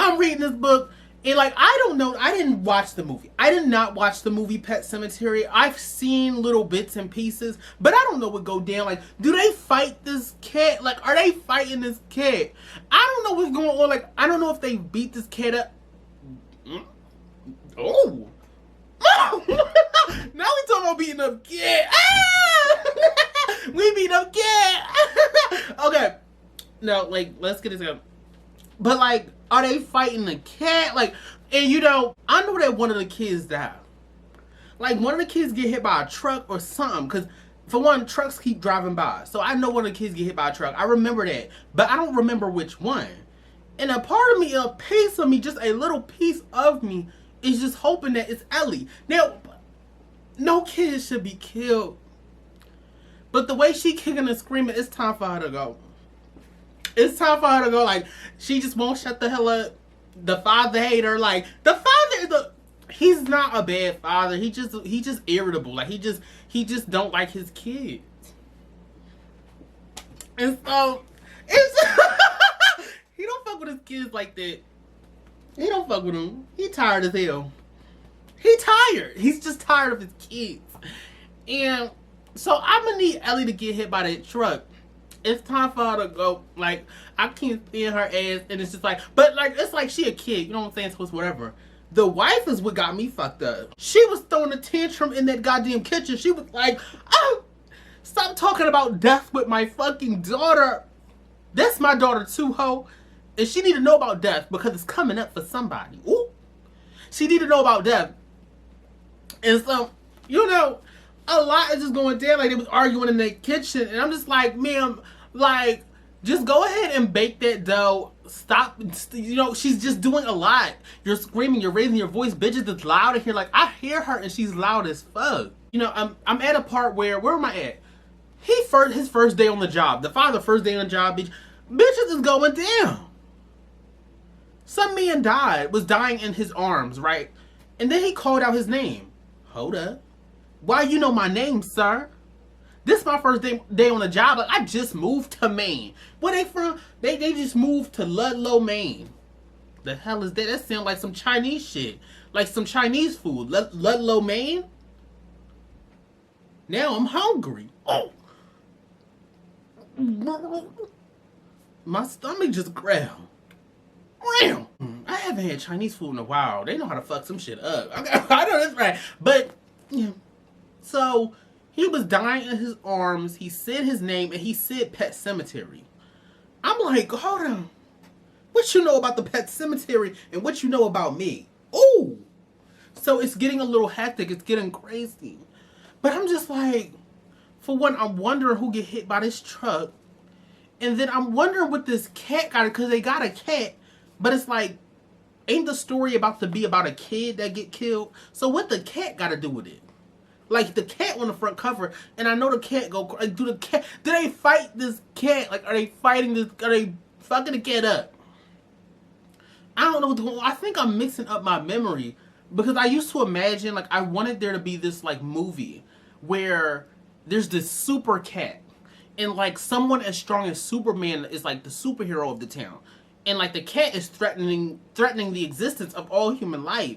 I'm reading this book, and like, I don't know, I didn't watch the movie. I did not watch the movie Pet Sematary. I've seen little bits and pieces, but I don't know what go down. Like, do they fight this cat? Like, are they fighting this cat? I don't know what's going on. Like, I don't know if they beat this cat up. Oh. Now we talking about beating up cat. Ah! We beat up cat. Okay. No, like, let's get this going. But like, are they fighting the cat? Like, and you know, I know that one of the kids died. Like, one of the kids get hit by a truck or something. Because, for one, trucks keep driving by. So I know one of the kids get hit by a truck. I remember that. But I don't remember which one. And a part of me, a piece of me, just a little piece of me, is just hoping that it's Ellie. Now, no kid should be killed. But the way she kicking and screaming, it's time for her to go. It's time for her to go. Like, she just won't shut the hell up. The father hater. Like, the father, he's not a bad father. He just irritable. Like, he just don't like his kids. And so, it's he don't fuck with his kids like that. He don't fuck with them. He tired as hell. He tired. He's just tired of his kids. And so I'm gonna need Ellie to get hit by that truck. It's time for her to go. Like, I can't stand her ass, and it's just like, but like, it's like she a kid, you know what I'm saying? So it's whatever. The wife is what got me fucked up. She was throwing a tantrum in that goddamn kitchen. She was like, oh, stop talking about death with my fucking daughter. That's my daughter too, ho. And she need to know about death because it's coming up for somebody. Ooh. She need to know about death. And so, you know, a lot is just going down. Like, they was arguing in the kitchen, and I'm just like, ma'am, like, just go ahead and bake that dough. Stop. You know, she's just doing a lot. You're screaming, you're raising your voice. Bitches, it's loud in here. Like, I hear her, and she's loud as fuck. You know, I'm at a part where am I at? His first day on the job. The father first day on the job, bitches is going down. Some man was dying in his arms, right? And then he called out his name. Hold up. Why you know my name, sir? This is my first day on the job. Like, I just moved to Maine. Where they from? They just moved to Ludlow, Maine. The hell is that? That sounds like some Chinese shit. Like some Chinese food. Ludlow, Maine? Now I'm hungry. Oh. My stomach just growled. I haven't had Chinese food in a while. They know how to fuck some shit up. I know that's right. But, yeah. So, he was dying in his arms. He said his name, and he said Pet Sematary. I'm like, hold on. What you know about the Pet Sematary, and what you know about me? Ooh. So, it's getting a little hectic. It's getting crazy. But I'm just like, for one, I'm wondering who get hit by this truck. And then I'm wondering what this cat got, because they got a cat. But it's like, ain't the story about to be about a kid that get killed? So what the cat got to do with it? Like, the cat on the front cover, and I know the cat go, like, do they fight this cat? Like, are they fighting this, are they fucking the cat up? I don't know what's going on. I think I'm mixing up my memory, because I used to imagine, like, I wanted there to be this, like, movie where there's this super cat, and, like, someone as strong as Superman is, like, the superhero of the town. And, like, the cat is threatening the existence of all human life.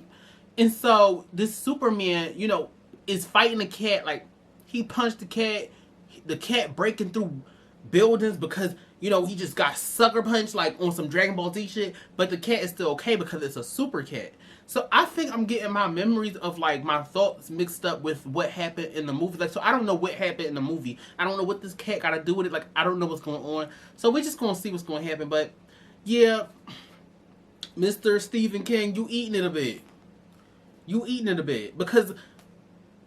And so, this Superman, you know, is fighting the cat. Like, he punched the cat breaking through buildings because, you know, he just got sucker punched, like, on some Dragon Ball Z shit. But the cat is still okay because it's a super cat. So, I think I'm getting my memories of, like, my thoughts mixed up with what happened in the movie. Like, so I don't know what happened in the movie. I don't know what this cat got to do with it. Like, I don't know what's going on. So, we're just going to see what's going to happen. But yeah, Mr. Stephen King, you eating it a bit. You eating it a bit. Because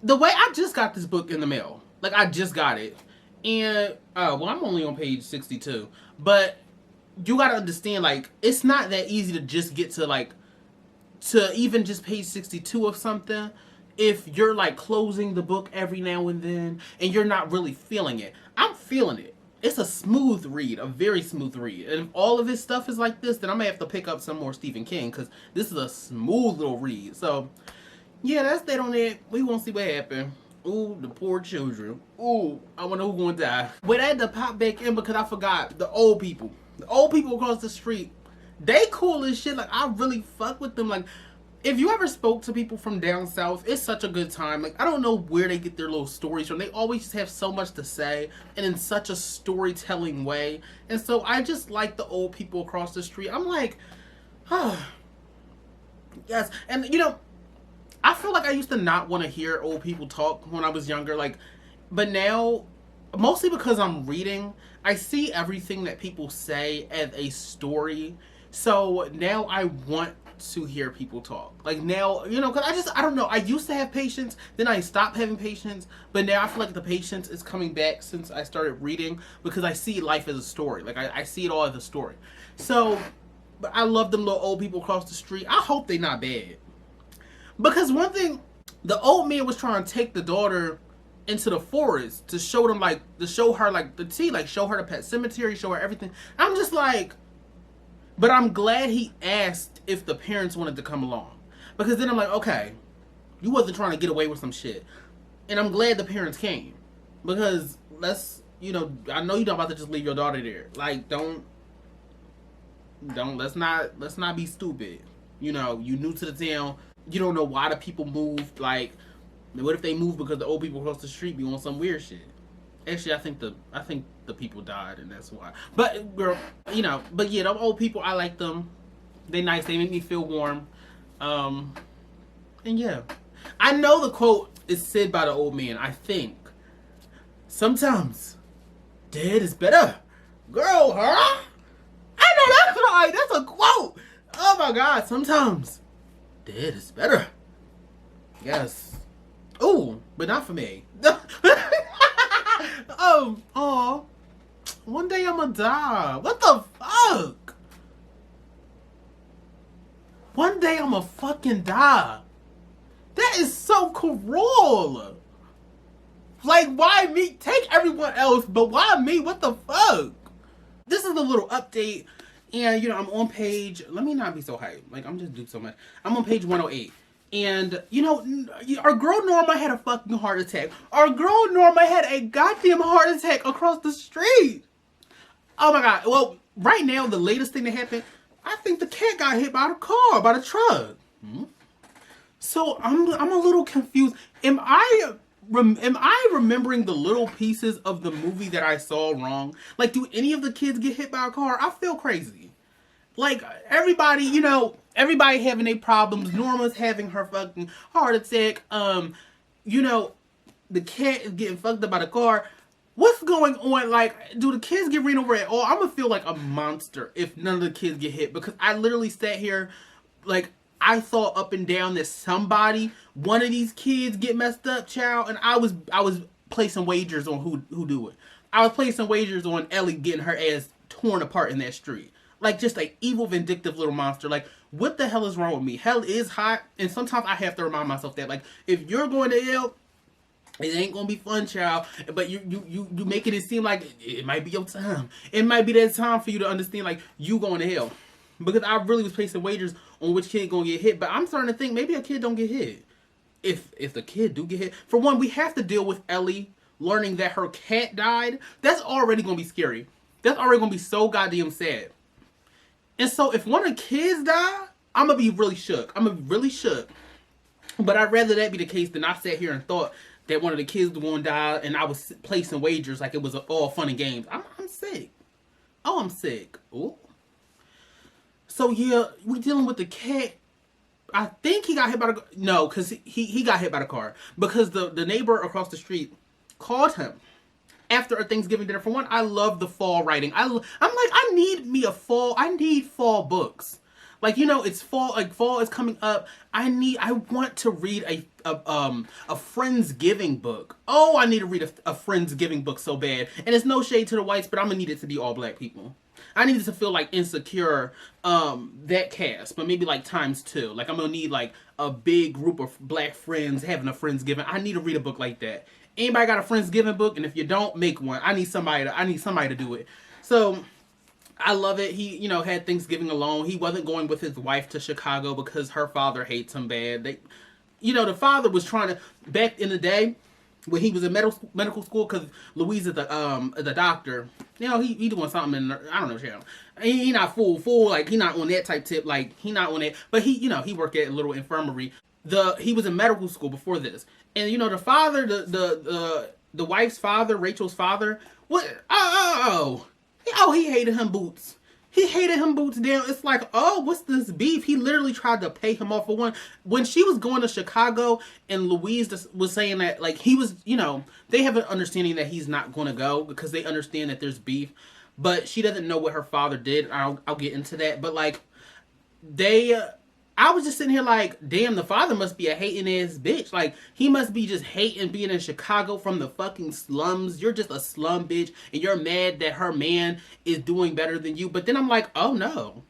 the way I just got this book in the mail. Like, I just got it. And, well, I'm only on page 62. But you got to understand, like, it's not that easy to just get to, like, to even just page 62 of something if you're, like, closing the book every now and then and you're not really feeling it. I'm feeling it. It's a smooth read, a very smooth read. And if all of his stuff is like this, then I'm going to have to pick up some more Stephen King, because this is a smooth little read. So, yeah, that's that on it. We won't see what happened. Ooh, the poor children. Ooh, I wonder who's going to die. Wait, I had to pop back in because I forgot. The old people. The old people across the street, They cool as shit. Like, I really fuck with them. Like, if you ever spoke to people from down south, it's such a good time. Like, I don't know where they get their little stories from. They always just have so much to say and in such a storytelling way. And so I just like the old people across the street. I'm like, oh, yes. And, you know, I feel like I used to not want to hear old people talk when I was younger. Like, but now, mostly because I'm reading, I see everything that people say as a story. So now I want to hear people talk. Like now, you know, because I don't know. I used to have patience, then I stopped having patience, but now I feel like the patience is coming back since I started reading because I see life as a story. Like I see it all as a story. So, but I love them little old people across the street. I hope they not bad. Because one thing, the old man was trying to take the daughter into the forest to show them like to show her like the tea, like show her the pet cemetery, show her everything. I'm just like, but I'm glad he asked if the parents wanted to come along. Because then I'm like, okay, you wasn't trying to get away with some shit. And I'm glad the parents came. Because you know, I know you're not about to just leave your daughter there. Like, let's not be stupid. You know, you new to the town. You don't know why the people moved. Like, what if they moved because the old people across the street be on some weird shit? Actually, I think the people died, and that's why. But girl, you know, but yeah, the old people, I like them. They nice. They make me feel warm. And yeah, I know the quote is said by the old man. I think sometimes dead is better. Girl, huh? I know that's right. That's a quote. Oh my God. Sometimes dead is better. Yes. Ooh, but not for me. Oh, one day I'ma die. What the fuck? One day I'ma fucking die. That is so cruel. Like, why me? Take everyone else, but why me? What the fuck? This is a little update, and you know, I'm on page. Let me not be so hyped. Like, I'm just doing so much. I'm on page 108. And, you know, our girl Norma had a fucking heart attack. Our girl Norma had a goddamn heart attack across the street. Oh my God. Well, right now, the latest thing that happened, I think the cat got hit by the truck. So I'm a little confused. Am I remembering the little pieces of the movie that I saw wrong? Like, do any of the kids get hit by a car? I feel crazy. Like, everybody, you know, everybody having their problems. Norma's having her fucking heart attack. You know, the cat is getting fucked up by the car. What's going on? Like, do the kids get ran over at all? I'm gonna feel like a monster if none of the kids get hit. Because I literally sat here, like, I thought up and down that one of these kids get messed up, child. And I was placing wagers on who do it. I was placing wagers on Ellie getting her ass torn apart in that street. Like, just an evil, vindictive little monster. Like, what the hell is wrong with me? Hell is hot, and sometimes I have to remind myself that, like, if you're going to hell, it ain't gonna be fun, child. But you making it seem like it might be your time. It might be that time for you to understand, like, you going to hell. Because I really was placing wagers on which kid gonna get hit. But I'm starting to think maybe a kid don't get hit. If the kid do get hit, for one, we have to deal with Ellie learning that her cat died. That's already gonna be scary. That's already gonna be so goddamn sad. And so if one of the kids die, I'm going to be really shook. I'm going to be really shook. But I'd rather that be the case than I sat here and thought that one of the kids was going to die and I was placing wagers like it was all fun and games. I'm sick. Oh, I'm sick. Ooh. So yeah, we dealing with the cat. I think he got hit by the... No, because he got hit by the car. Because the neighbor across the street called him after a Thanksgiving dinner. For one, I love the fall writing. I'm like, I need fall books. Like, you know, it's fall, like fall is coming up. I want to read a Friendsgiving book. Oh, I need to read a Friendsgiving book so bad. And it's no shade to the whites, but I'm gonna need it to be all black people. I need it to feel like Insecure, that cast, but maybe like ×2. Like, I'm gonna need like a big group of black friends having a Friendsgiving. I need to read a book like that. Anybody got a Friendsgiving book? And if you don't, make one. I need somebody to do it. So I love it. He, you know, had Thanksgiving alone. He wasn't going with his wife to Chicago because her father hates him bad. You know, the father was trying to, back in the day when he was in medical school, because Louise is the doctor. You know, he doing something in, I don't know, He not full, like he not on that type tip, like he not on it. But he, he worked at a little infirmary. He was in medical school before this, and the father, the wife's father, Rachel's father, what? He hated him boots. He hated him boots down. It's like, oh, what's this beef? He literally tried to pay him off for one. When she was going to Chicago and Louise was saying that, like, he was, they have an understanding that he's not going to go because they understand that there's beef. But she doesn't know what her father did. I'll get into that. But, like, I was just sitting here like, damn, the father must be a hating ass bitch. Like, he must be just hating being in Chicago from the fucking slums. You're just a slum bitch, and you're mad that her man is doing better than you. But then I'm like, oh no,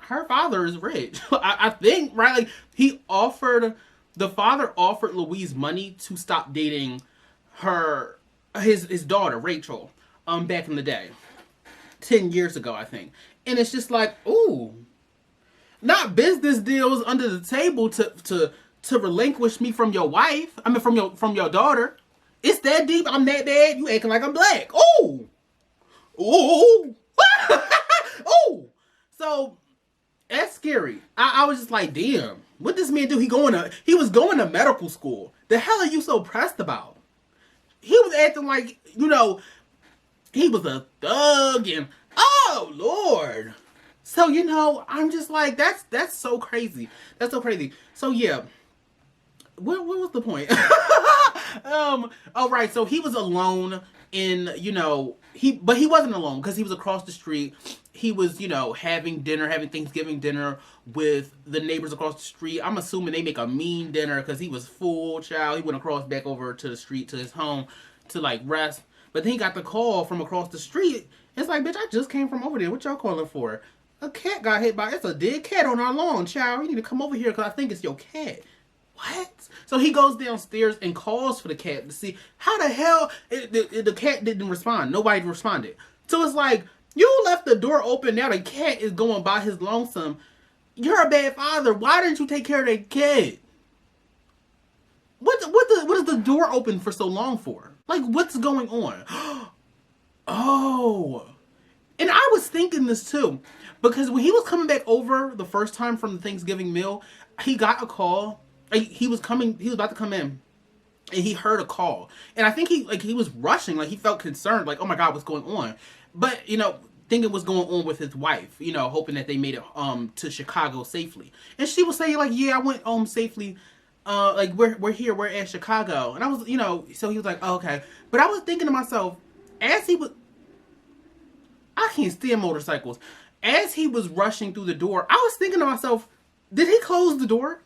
her father is rich. I think, right? Like, the father offered Louise money to stop dating his daughter, Rachel, back in the day. 10 years ago, I think. And it's just like, ooh. Not business deals under the table to relinquish me from your wife. I mean, from your daughter. It's that deep. I'm that bad. You acting like I'm black. Ooh, ooh, ooh. So that's scary. I was just like, damn. What this man do? He was going to medical school. The hell are you so pressed about? He was acting like he was a thug and oh Lord. So, I'm just like, that's so crazy. That's so crazy. So, yeah. What was the point? Oh, right. So, he was alone in, but he wasn't alone because he was across the street. He was, having Thanksgiving dinner with the neighbors across the street. I'm assuming they make a mean dinner because he was full, child. He went back over to the street to his home to, like, rest. But then he got the call from across the street. It's like, bitch, I just came from over there. What y'all calling for? A cat got hit by, it's a dead cat on our lawn, child. You need to come over here because I think it's your cat. What? So he goes downstairs and calls for the cat to see how the hell the cat didn't respond. Nobody responded. So it's like, you left the door open. Now the cat is going by his lonesome. You're a bad father. Why didn't you take care of that kid? What is the door open for so long for? Like, what's going on? Oh. And I was thinking this too. Because when he was coming back over the first time from the Thanksgiving meal, he got a call. He was about to come in. And he heard a call. And I think he was rushing. Like, he felt concerned. Like, oh my God, what's going on? But, thinking what's going on with his wife. Hoping that they made it to Chicago safely. And she was saying, like, yeah, I went home safely. Like, we're here. We're at Chicago. And I was, so he was like, oh, okay. But I was thinking to myself, as he was... I can't stand motorcycles. As he was rushing through the door, I was thinking to myself, did he close the door?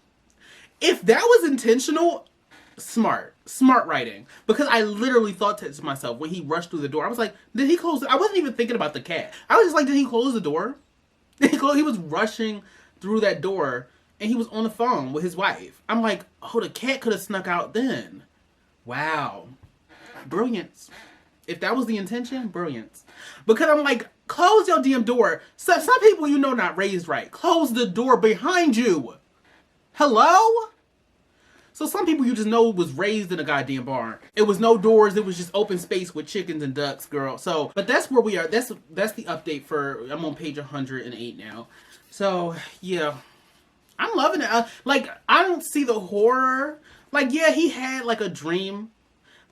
If that was intentional, smart writing. Because I literally thought to myself when he rushed through the door, I was like, did he close it? I wasn't even thinking about the cat. I was just like, did he close the door? He was rushing through that door and he was on the phone with his wife. I'm like, oh, the cat could have snuck out then. Wow. Brilliance. If that was the intention, brilliance. Because I'm like, close your damn door. So some people not raised right. Close the door behind you. Hello? So some people you just know was raised in a goddamn barn. It was no doors. It was just open space with chickens and ducks, girl. So, but that's where we are. That's the update for, I'm on page 108 now. So, yeah. I'm loving it. Like, I don't see the horror. Like, yeah, he had like a dream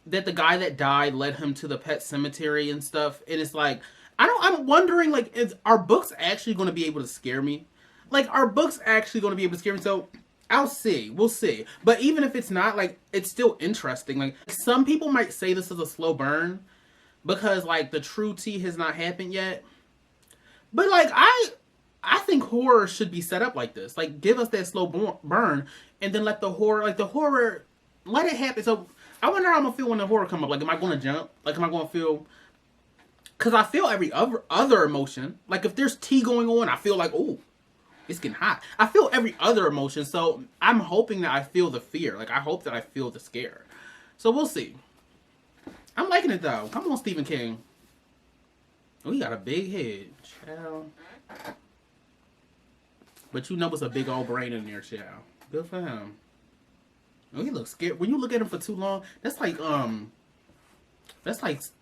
that the guy that died led him to the pet cemetery and stuff. And it's like, I'm wondering, like, are books actually going to be able to scare me? Like, are books actually going to be able to scare me? So, I'll see. We'll see. But even if it's not, like, it's still interesting. Like, some people might say this is a slow burn because, like, the true tea has not happened yet. But, like, I think horror should be set up like this. Like, give us that slow burn and then let the horror, let it happen. So, I wonder how I'm going to feel when the horror come up. Like, am I going to jump? Like, am I going to feel... Because I feel every other emotion. Like, if there's tea going on, I feel like, oh, it's getting hot. I feel every other emotion. So, I'm hoping that I feel the fear. Like, I hope that I feel the scare. So, we'll see. I'm liking it, though. Come on, Stephen King. Oh, he got a big head. Child. But you know it's a big old brain in there, child. Good for him. Oh, he looks scared. When you look at him for too long, that's like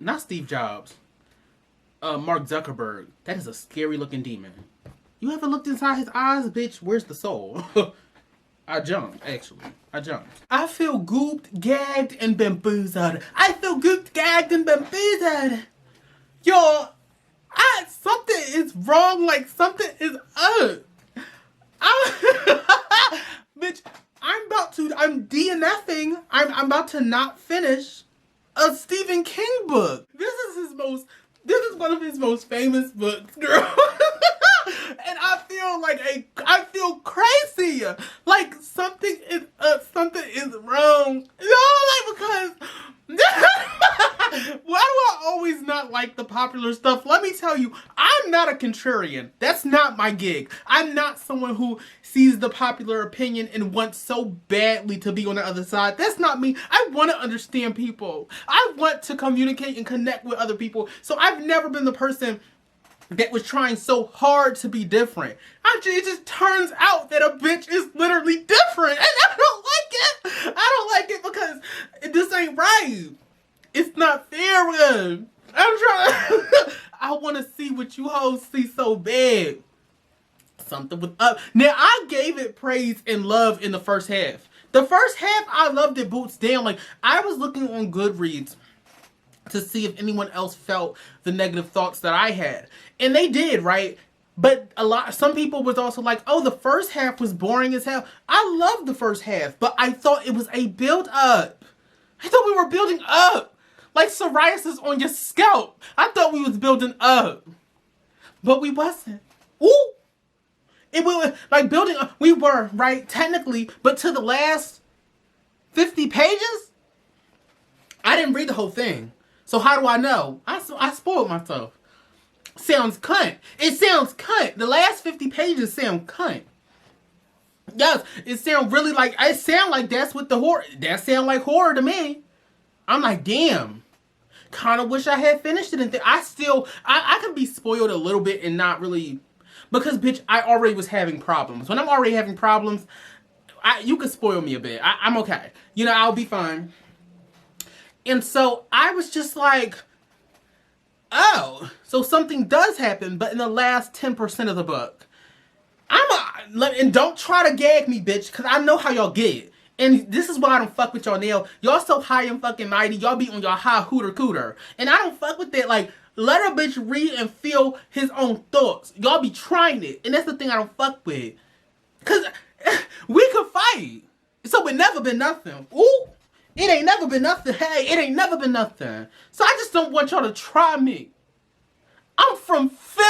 not Steve Jobs. Mark Zuckerberg. That is a scary looking demon. You ever looked inside his eyes, bitch? Where's the soul? I jumped, actually. I jumped. I feel gooped, gagged, and bamboozled. I feel gooped, gagged, and bamboozled. Yo, something is wrong, like something is up. Bitch, I'm DNFing. I'm about to not finish a Stephen King book. This is one of his most famous books, girl. And I feel crazy. Like something is wrong. Because why do I always not like the popular stuff? Let me tell you, I'm not a contrarian. That's not my gig. I'm not someone who sees the popular opinion and wants so badly to be on the other side. That's not me. I want to understand people. I want to communicate and connect with other people. So I've never been the person that was trying so hard to be different. It just turns out that a bitch is literally different. And I don't like it. I don't like it because this ain't right. It's not fair. I'm trying. I want to see what you hoes see so bad. Something with up. Now, I gave it praise and love in the first half. The first half, I loved it boots down. Like, I was looking on Goodreads to see if anyone else felt the negative thoughts that I had. And they did, right? But some people was also like, oh, the first half was boring as hell. I loved the first half, but I thought it was a build up. I thought we were building up. Like psoriasis on your scalp. I thought we was building up. But we wasn't. Ooh. It was like building up. We were, right? Technically, but to the last 50 pages, I didn't read the whole thing. So how do I know? I spoiled myself. Sounds cunt. It sounds cunt. The last 50 pages sound cunt. Yes, it sound really like, it sound like that's what the horror, that sound like horror to me. I'm like, damn. Kind of wish I had finished it. And I can be spoiled a little bit and not really, because bitch, I already was having problems. When I'm already having problems, you can spoil me a bit. I'm okay. You know, I'll be fine. And so I was just like, oh, so something does happen, but in the last 10% of the book. And don't try to gag me, bitch, because I know how y'all get. And this is why I don't fuck with y'all now. Y'all so high and fucking mighty. Y'all be on y'all high hooter cooter. And I don't fuck with that. Like, let a bitch read and feel his own thoughts. Y'all be trying it. And that's the thing I don't fuck with. Because we could fight. So it never been nothing. Ooh. It ain't never been nothing. Hey, it ain't never been nothing. So I just don't want y'all to try me. I'm from Philly.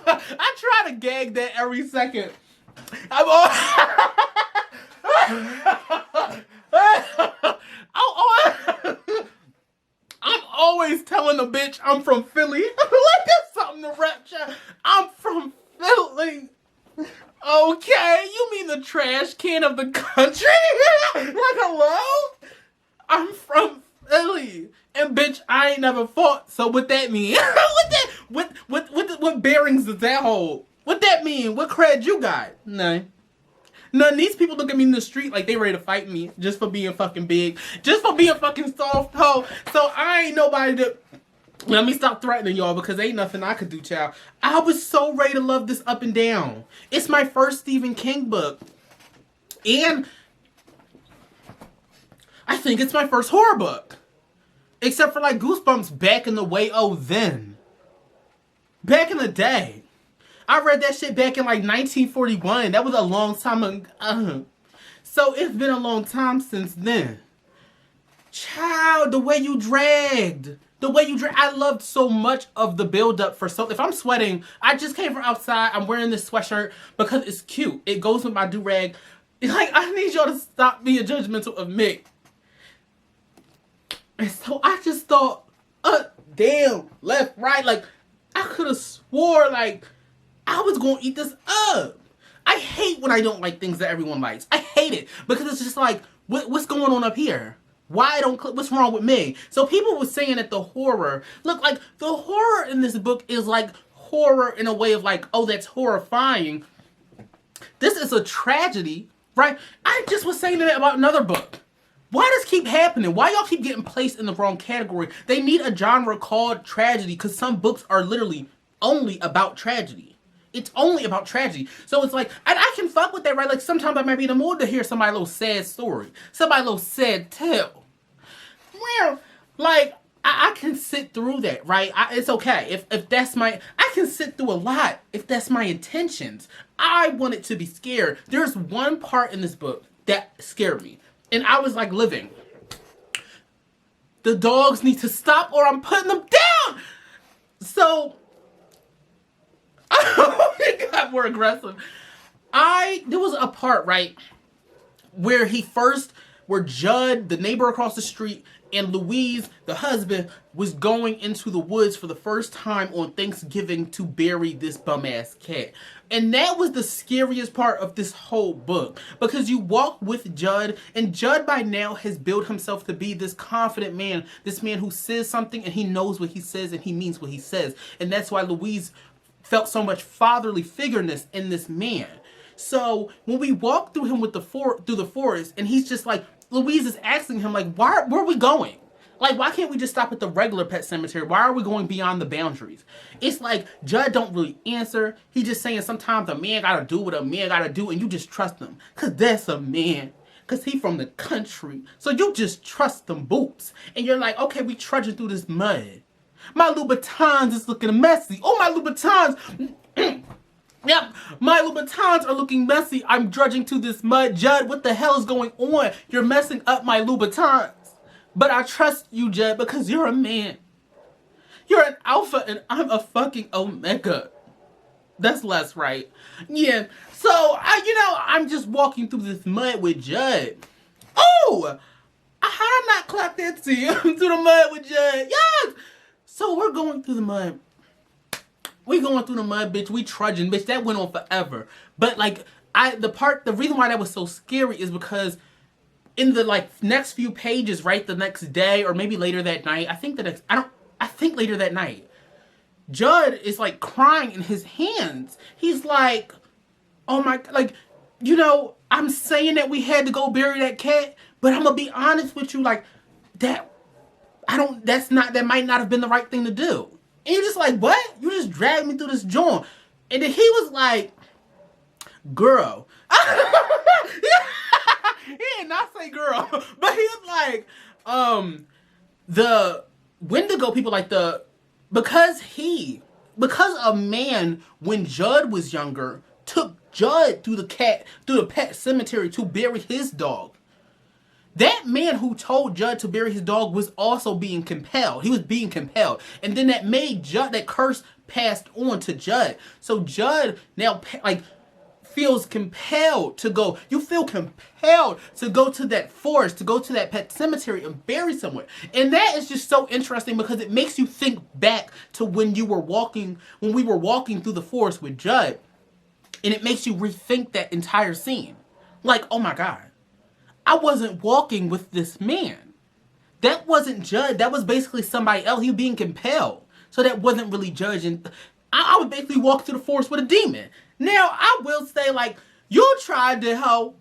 I try to gag that every second. I'm always telling a bitch I'm from Philly. Like that's something to rap. I'm from Philly. Okay, you mean the trash can of the country? Like, hello? I'm from Philly. And bitch, I ain't never fought, so what that mean? What bearings does that hold? What that mean? What cred you got? None. None. These people look at me in the street like they ready to fight me just for being fucking big. Just for being fucking soft hoe. So I ain't nobody to... Let me stop threatening y'all because ain't nothing I could do, child. I was so ready to love this up and down. It's my first Stephen King book. And I think it's my first horror book. Except for like Goosebumps back in the way then. Back in the day. I read that shit back in like 1941. That was a long time ago. So it's been a long time since then. Child, the way you dragged. I loved so much of the build-up for so... If I'm sweating, I just came from outside. I'm wearing this sweatshirt because it's cute. It goes with my do-rag. Like, I need y'all to stop being judgmental of Mick. And so I just thought, damn, left, right. Like, I could have swore, like, I was going to eat this up. I hate when I don't like things that everyone likes. I hate it because it's just like, what's going on up here? Why don't click? What's wrong with me? So people were saying that the horror, look, like the horror in this book is like horror in a way of like, oh, that's horrifying. This is a tragedy, right? I just was saying that about another book. Why does keep happening? Why y'all keep getting placed in the wrong category? They need a genre called tragedy because some books are literally only about tragedy. It's only about tragedy. So it's like, I can fuck with that, right? Like sometimes I might be in the mood to hear somebody's little sad story. Somebody's little sad tale. Well, like, I can sit through that, right? It's okay. If that's my, I can sit through a lot if that's my intentions. I want it to be scared. There's one part in this book that scared me. And I was like living. The dogs need to stop or I'm putting them down. So, it got more aggressive. There was a part, right, where where Judd, the neighbor across the street, and Louise, the husband, was going into the woods for the first time on Thanksgiving to bury this bum-ass cat. And that was the scariest part of this whole book. Because you walk with Judd, and Judd by now has built himself to be this confident man. This man who says something, and he knows what he says, and he means what he says. And that's why Louise felt so much fatherly figureness in this man. So when we walk through him with through the forest, and he's just like, Louise is asking him, like, where are we going? Like, why can't we just stop at the regular pet cemetery? Why are we going beyond the boundaries? It's like Judd don't really answer. He just saying sometimes a man gotta do what a man gotta do, and you just trust him. Cause that's a man. Cause he from the country. So you just trust them boots. And you're like, okay, we trudging through this mud. My Louboutins is looking messy. Oh, my Louboutins. Yep, my Louboutins are looking messy. I'm drudging to this mud. Judd, what the hell is going on? You're messing up my Louboutins. But I trust you, Judd, because you're a man. You're an alpha and I'm a fucking omega. That's less right. Yeah, so, I'm just walking through this mud with Judd. Oh! How did I not clap that to you? Through the mud with Judd. Yes! So we're going through the mud. We going through the mud, bitch. We trudging, bitch. That went on forever. But like, the reason why that was so scary is because in the next few pages, right, the next day or maybe later that night, I think later that night, Judd is like crying in his hands. He's like, oh my, like, I'm saying that we had to go bury that cat, but I'm gonna be honest with you, like, that might not have been the right thing to do. And you're just like, what? You just dragged me through this joint. And then he was like, girl. He did not say girl. But he was like, the Wendigo people, because a man, when Judd was younger, took Judd through the pet cemetery to bury his dog. That man who told Judd to bury his dog was also being compelled. He was being compelled. And then that made Judd, that curse passed on to Judd. So Judd now, feels compelled to go. You feel compelled to go to that forest, to go to that pet cemetery and bury somewhere. And that is just so interesting because it makes you think back to when we were walking through the forest with Judd. And it makes you rethink that entire scene. Like, oh my God. I wasn't walking with this man. That wasn't Judd. That was basically somebody else. He was being compelled. So that wasn't really Judd. And I would basically walk through the forest with a demon. Now, I will say, you tried to help.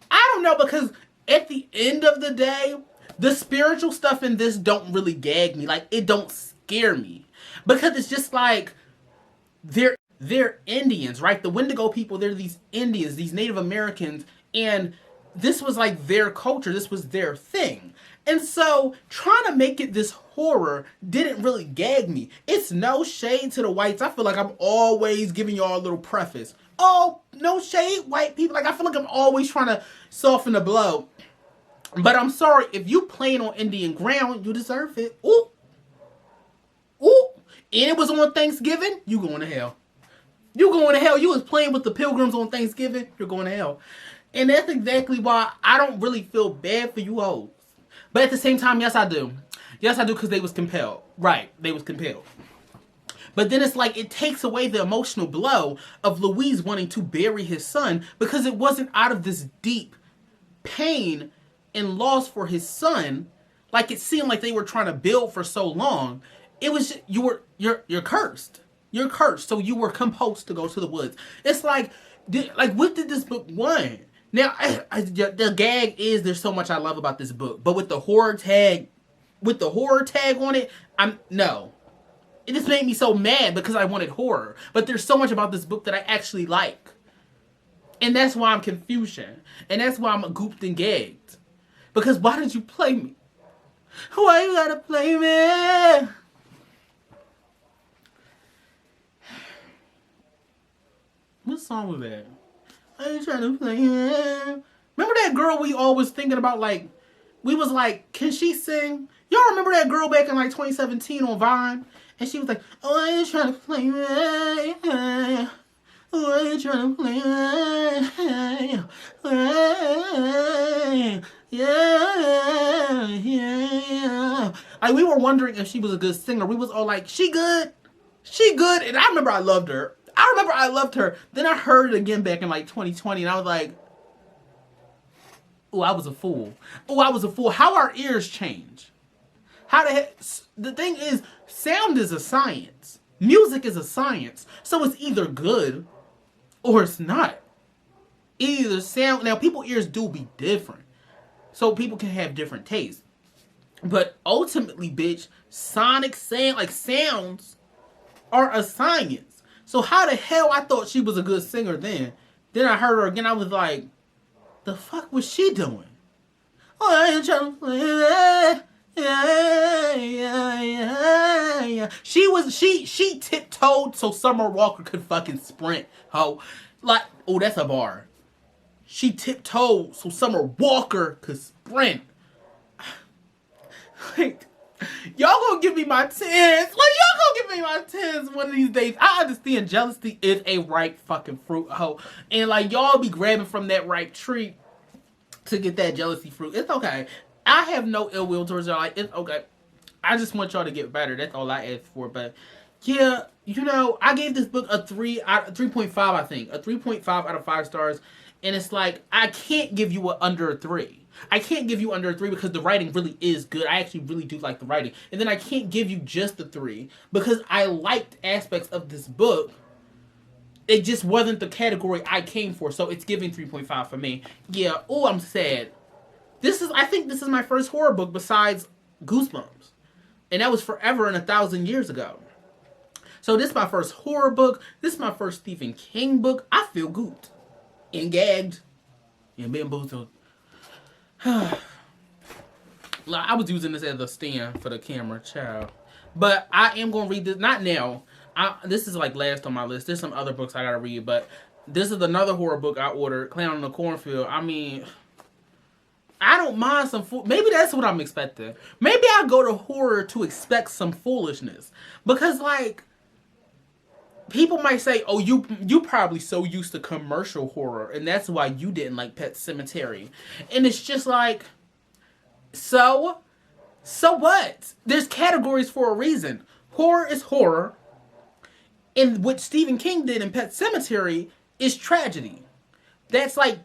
I don't know, because at the end of the day, the spiritual stuff in this don't really gag me. It don't scare me. Because it's just they're Indians, right? The Wendigo people, they're these Indians, these Native Americans, and this was their culture. This was their thing. And so trying to make it this horror didn't really gag me. It's no shade to the whites. I feel like I'm always giving y'all a little preface. Oh, no shade, white people. I feel like I'm always trying to soften the blow. But I'm sorry, if you playing on Indian ground, you deserve it. Ooh. Ooh. And it was on Thanksgiving, you going to hell. You going to hell. You was playing with the pilgrims on Thanksgiving, you're going to hell. And that's exactly why I don't really feel bad for you hoes. But at the same time, yes, I do. Yes, I do, because they was compelled. Right, they was compelled. But then it's it takes away the emotional blow of Louise wanting to bury his son because it wasn't out of this deep pain and loss for his son like it seemed like they were trying to build for so long. It was just, you're cursed. You're cursed, so you were compelled to go to the woods. It's what did this book want? Now, the gag is there's so much I love about this book, but with the horror tag on it, no. It just made me so mad because I wanted horror. But there's so much about this book that I actually like. And that's why I'm confusion. And that's why I'm gooped and gagged. Because why did you play me? Why you gotta play me? What song was that? I ain't trying to play me. Remember that girl we always thinking about, like, we was like, can she sing? Y'all remember that girl back in like 2017 on Vine? And she was like, oh, I ain't trying to play me. Oh, I ain't trying to play me. Yeah. Like, we were wondering if she was a good singer. We was all like, she good. She good. And I remember I loved her. Then I heard it again back in like 2020. And I was like, oh, I was a fool. How our ears change. How the heck? The thing is, sound is a science. Music is a science. So it's either good or it's not. Either sound. Now, people's ears do be different. So people can have different tastes. But ultimately, bitch, sonic sound, like sounds, are a science. So how the hell I thought she was a good singer then? Then I heard her again. I was like, the fuck was she doing? Oh, I ain't trying to play that. Yeah. She tiptoed so Summer Walker could fucking sprint. Ho. Like, oh, that's a bar. She tiptoed so Summer Walker could sprint. Like, y'all gonna give me my 10s. Like, y'all gonna give me my 10s one of these days. I understand jealousy is a ripe fucking fruit, ho. And like, y'all be grabbing from that ripe tree to get that jealousy fruit. It's okay. I have no ill will towards y'all. Like, it's okay. I just want y'all to get better. That's all I ask for. But yeah, you know, I gave this book a 3.5, I think. A 3.5 out of 5 stars. And it's like, I can't give you under a 3. I can't give you under a 3 because the writing really is good. I actually really do like the writing. And then I can't give you just a 3 because I liked aspects of this book. It just wasn't the category I came for. So it's giving 3.5 for me. Yeah. Oh, I'm sad. I think this is my first horror book besides Goosebumps. And that was forever and 1,000 years ago. So this is my first horror book. This is my first Stephen King book. I feel gooped. And gagged. And bamboozled. I was using this as a stand for the camera, child. But I am going to read this. Not now. This is like last on my list. There's some other books I got to read. But this is another horror book I ordered. Clown in the Cornfield. I mean, I don't mind some fool. Maybe that's what I'm expecting. Maybe I go to horror to expect some foolishness. Because, like, people might say, oh, you probably so used to commercial horror, and that's why you didn't like Pet Sematary. And it's just like, so what? There's categories for a reason. Horror is horror, and what Stephen King did in Pet Sematary is tragedy. That's like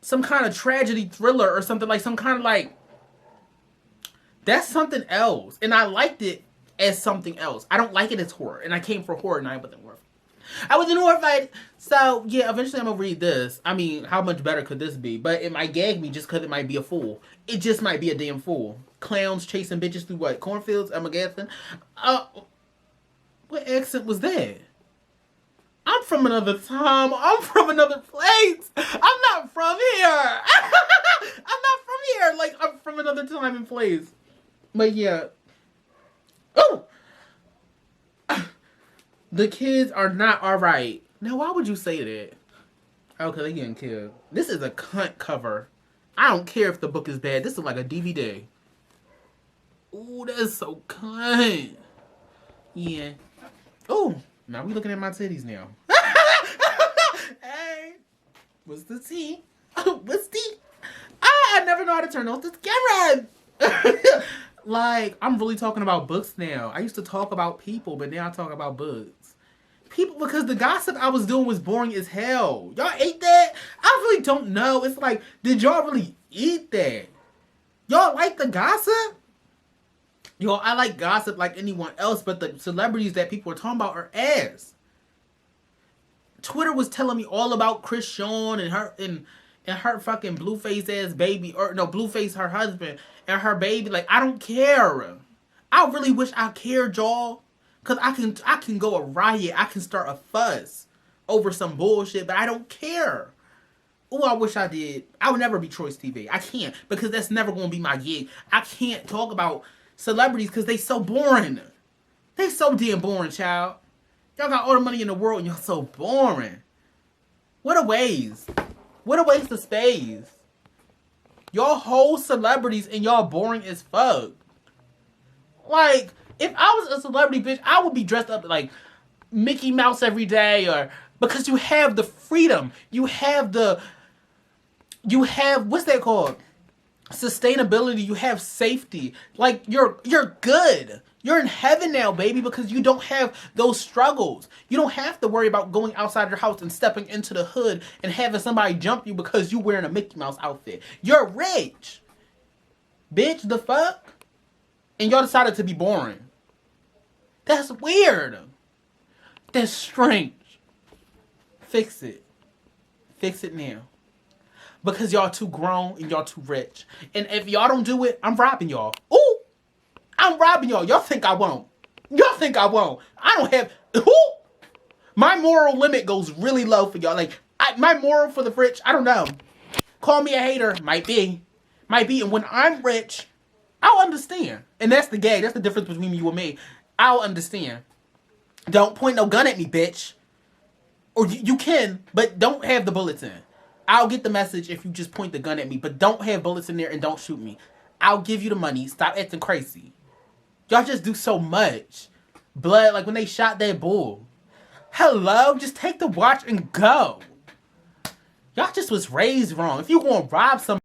some kind of tragedy thriller or something, like some kind of like, that's something else. And I liked it as something else. I don't like it as horror. And I came for horror and I wasn't horrified. I wasn't horrified. So, yeah, eventually I'm going to read this. I mean, how much better could this be? But it might gag me just because it might be a fool. It just might be a damn fool. Clowns chasing bitches through what? Cornfields? Emma Gadsden? What accent was that? I'm from another time. I'm from another place. I'm not from here. I'm not from here. Like, I'm from another time and place. But yeah. Oh! The kids are not alright. Now, why would you say that? Oh, because they getting killed. This is a cunt cover. I don't care if the book is bad. This is like a DVD. Ooh, that's so cunt. Yeah. Oh, now we looking at my titties now. Hey, what's the tea? What's tea? I never know how to turn off this camera. Like, I'm really talking about books now. I used to talk about people, but now I talk about books. People, because the gossip I was doing was boring as hell. Y'all ate that? I really don't know. It's like, did y'all really eat that? Y'all like the gossip? Yo, I like gossip like anyone else, but the celebrities that people are talking about are ass. Twitter was telling me all about Chris Sean and her, and and her fucking Blueface ass baby, or no, Blueface her husband and her baby. Like, I don't care. I really wish I cared, y'all. Cause I can go a riot. I can start a fuss over some bullshit, but I don't care. Oh, I wish I did. I would never be Troy's TV. I can't, because that's never gonna be my gig. I can't talk about celebrities because they so boring. They so damn boring, child. Y'all got all the money in the world and y'all so boring. What a waste. What a waste of space. Y'all whole celebrities and y'all boring as fuck. Like, if I was a celebrity, bitch, I would be dressed up like Mickey Mouse every day, or because you have the freedom. You have what's that called? Sustainability. You have safety. Like, you're good. You're in heaven now, baby, because you don't have those struggles. You don't have to worry about going outside your house and stepping into the hood and having somebody jump you because you're wearing a Mickey Mouse outfit. You're rich. Bitch, the fuck? And y'all decided to be boring. That's weird. That's strange. Fix it. Fix it now. Because y'all too grown and y'all too rich. And if y'all don't do it, I'm robbing y'all. Ooh! I'm robbing y'all. Y'all think I won't. Y'all think I won't. I don't have... Ooh! My moral limit goes really low for y'all. Like, my moral for the rich, I don't know. Call me a hater. Might be. Might be. And when I'm rich, I'll understand. And that's the gag. That's the difference between you and me. I'll understand. Don't point no gun at me, bitch. Or you can, but don't have the bullets in. I'll get the message if you just point the gun at me, but don't have bullets in there and don't shoot me. I'll give you the money. Stop acting crazy. Y'all just do so much. Blood, like when they shot that bull. Hello? Just take the watch and go. Y'all just was raised wrong. If you gonna rob somebody,